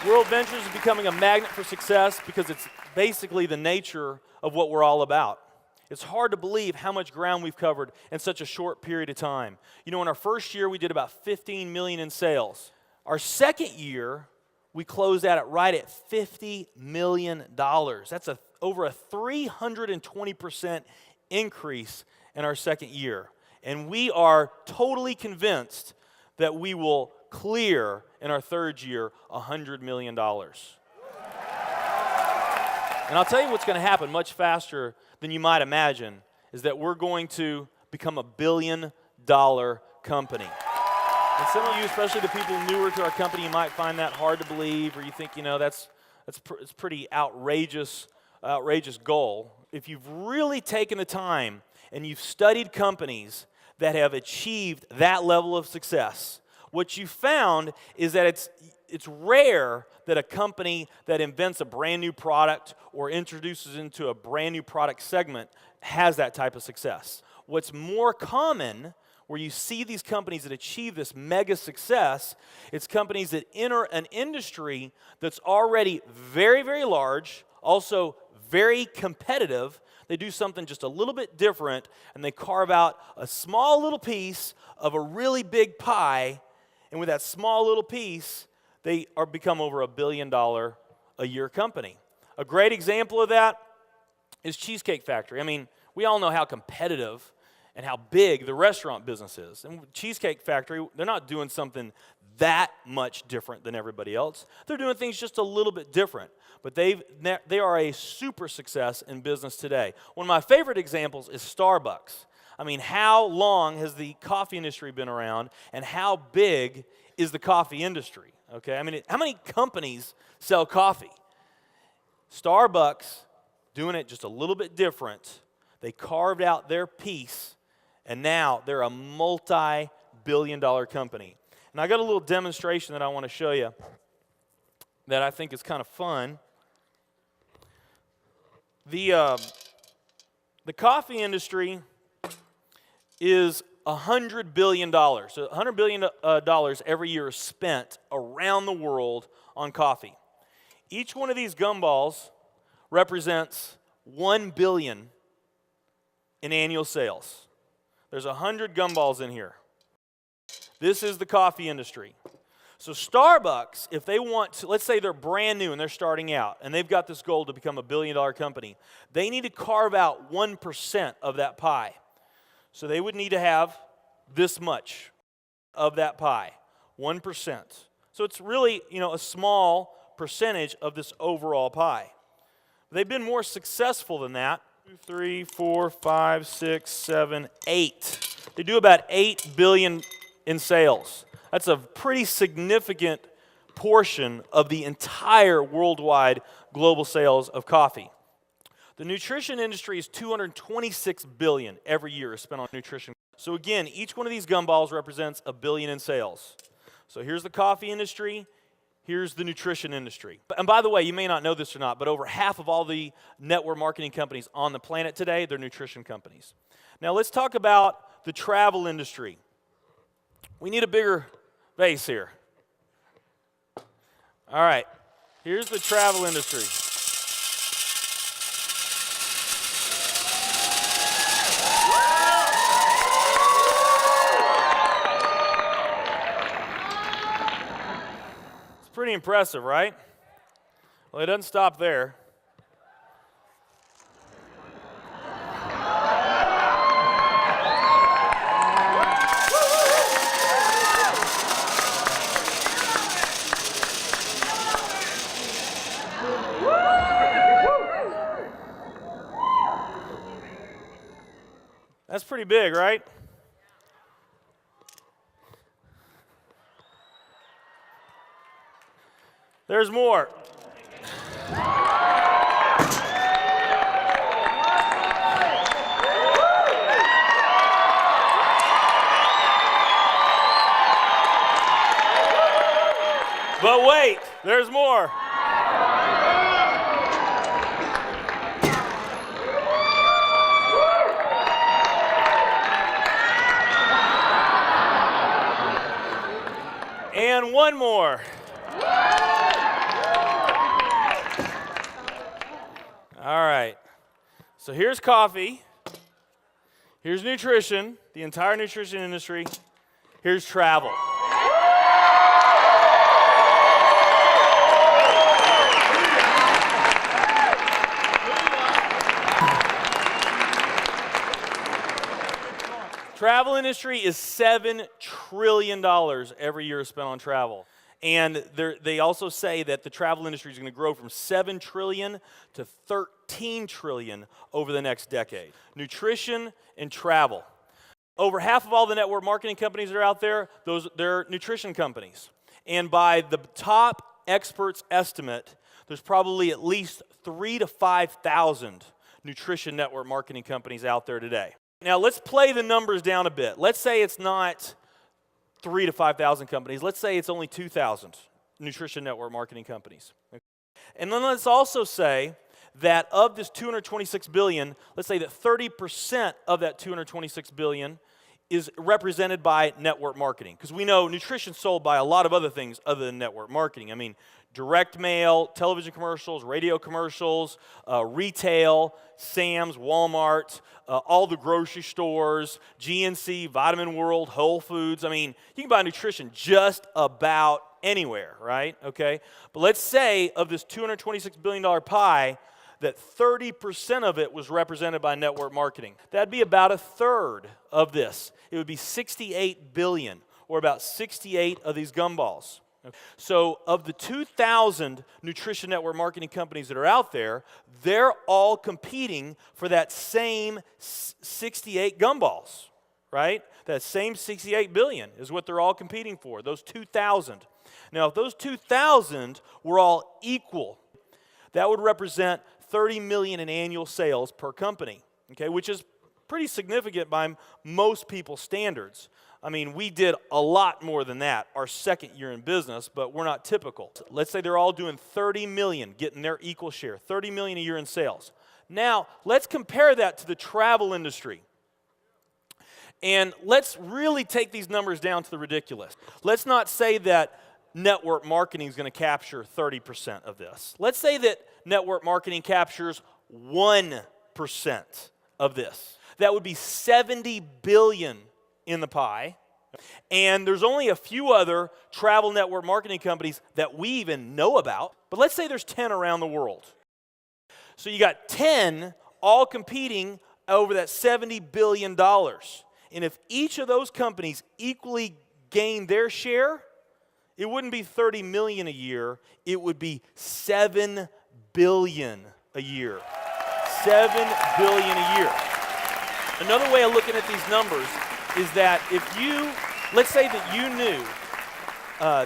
World Ventures is becoming a magnet for success because it's basically the nature of what we're all about. It's hard to believe how much ground we've covered in such a short period of time. You know, in our first year, we did about 15 million in sales. Our second year, we closed out right at $50 million. That's over a 320% increase in our second year. And we are totally convinced that we will clear in our third year $100 million. And I'll tell you what's going to happen much faster than you might imagine is that we're going to become a $1 billion company. And some of you, especially the people newer to our company, you might find that hard to believe, or you think, it's pretty outrageous goal. If you've really taken the time and you've studied companies that have achieved that level of success, what you found is that it's rare that a company that invents a brand new product or introduces into a brand new product segment has that type of success. What's more common, where you see these companies that achieve this mega success, it's companies that enter an industry that's already very, very large, also very competitive. They do something just a little bit different, and they carve out a small little piece of a really big pie. And with that small little piece, they become over $1 billion a year company. A great example of that is Cheesecake Factory. I mean, we all know how competitive and how big the restaurant business is. And Cheesecake Factory, they're not doing something that much different than everybody else. They're doing things just a little bit different. But they are a super success in business today. One of my favorite examples is Starbucks. I mean, how long has the coffee industry been around, and how big is the coffee industry? Okay, I mean, how many companies sell coffee? Starbucks, doing it just a little bit different, they carved out their piece, and now they're a multi-billion-dollar company. And I got a little demonstration that I want to show you that I think is kind of fun. The coffee industry is $100 billion. So $100 billion every year is spent around the world on coffee. Each one of these gumballs represents $1 billion in annual sales. There's 100 gumballs in here. This is the coffee industry. So Starbucks, if they want to, let's say they're brand new and they're starting out, and they've got this goal to become a $1 billion company, they need to carve out 1% of that pie. So they would need to have this much of that pie, 1%. So it's really, a small percentage of this overall pie. They've been more successful than that. 2, 3, 4, 5, 6, 7, 8. They do about $8 billion in sales. That's a pretty significant portion of the entire worldwide global sales of coffee. The nutrition industry is $226 billion every year is spent on nutrition. So again, each one of these gumballs represents $1 billion in sales. So here's the coffee industry, here's the nutrition industry. And by the way, you may not know this or not, but over half of all the network marketing companies on the planet today, they're nutrition companies. Now let's talk about the travel industry. We need a bigger vase here. All right, here's the travel industry. Pretty impressive, right? Well, it doesn't stop there. That's pretty big, right? There's more. But wait, there's more. And one more. All right. So here's coffee. Here's nutrition, the entire nutrition industry. Here's travel. Travel industry is $7 trillion every year spent on travel. And they also say that the travel industry is going to grow from $7 trillion to $13 trillion over the next decade. Nutrition and travel. Over half of all the network marketing companies that are out there, they're nutrition companies. And by the top experts' estimate, there's probably at least 3,000 to 5,000 nutrition network marketing companies out there today. Now, let's play the numbers down a bit. Let's say it's not 3,000 to 5,000 companies. Let's say it's only 2,000 nutrition network marketing companies. And then let's also say that of this $226 billion, let's say that 30% of that $226 billion is represented by network marketing. Because we know nutrition's sold by a lot of other things other than network marketing. I mean, direct mail, television commercials, radio commercials, retail, Sam's, Walmart, all the grocery stores, GNC, Vitamin World, Whole Foods. I mean, you can buy nutrition just about anywhere, right? Okay? But let's say of this $226 billion pie, that 30% of it was represented by network marketing. That'd be about a third of this. It would be 68 billion, or about 68 of these gumballs. So of the 2,000 nutrition network marketing companies that are out there, they're all competing for that same 68 gumballs, right? That same 68 billion is what they're all competing for, those 2,000. Now, if those 2,000 were all equal, that would represent 30 million in annual sales per company, okay, which is pretty significant by most people's standards. I mean, we did a lot more than that our second year in business, but we're not typical. Let's say they're all doing 30 million, getting their equal share, 30 million a year in sales. Now, let's compare that to the travel industry. And let's really take these numbers down to the ridiculous. Let's not say that network marketing is going to capture 30% of this. Let's say that network marketing captures 1% of this. That would be 70 billion in the pie. And there's only a few other travel network marketing companies that we even know about. But let's say there's 10 around the world. So you got 10 all competing over that $70 billion. And if each of those companies equally gain their share, it wouldn't be 30 million a year, it would be 7 billion a year. 7 billion a year. Another way of looking at these numbers is that if you, let's say that you knew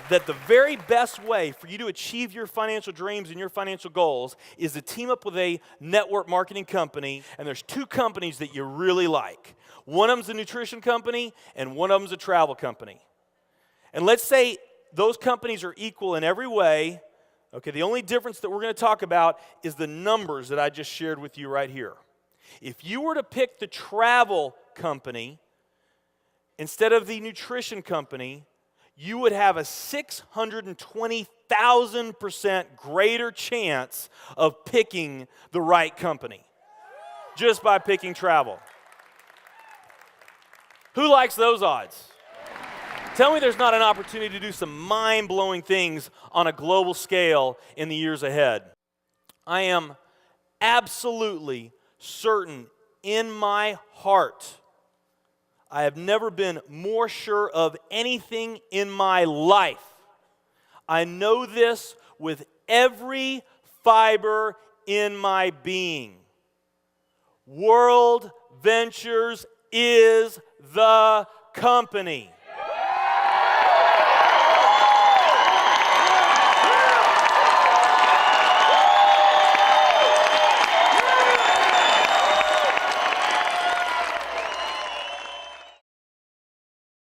that the very best way for you to achieve your financial dreams and your financial goals is to team up with a network marketing company, and there's two companies that you really like. One of them's a nutrition company, and one of them's a travel company. And let's say those companies are equal in every way. Okay, the only difference that we're going to talk about is the numbers that I just shared with you right here. If you were to pick the travel company instead of the nutrition company, you would have a 620,000% greater chance of picking the right company just by picking travel. Who likes those odds? Tell me there's not an opportunity to do some mind-blowing things on a global scale in the years ahead. I am absolutely certain in my heart, I have never been more sure of anything in my life. I know this with every fiber in my being. World Ventures is the company.